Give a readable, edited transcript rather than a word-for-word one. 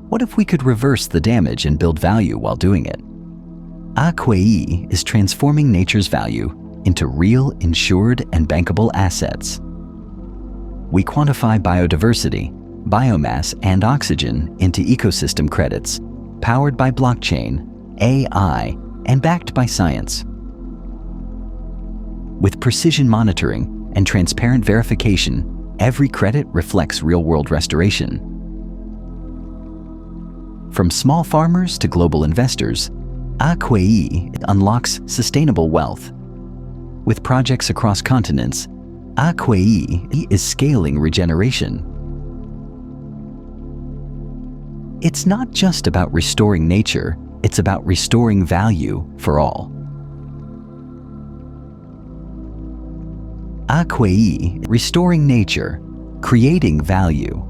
What if we could reverse the damage and build value while doing it? AQUAE is transforming nature's value into real, insured, and bankable assets. We quantify biodiversity, biomass, and oxygen into ecosystem credits, powered by blockchain, AI, and backed by science. With precision monitoring and transparent verification, every credit reflects real-world restoration. From small farmers to global investors, AQUAE unlocks sustainable wealth. With projects across continents, AQUAE is scaling regeneration. It's not just about restoring nature, it's about restoring value for all. AQUAE, restoring nature, creating value.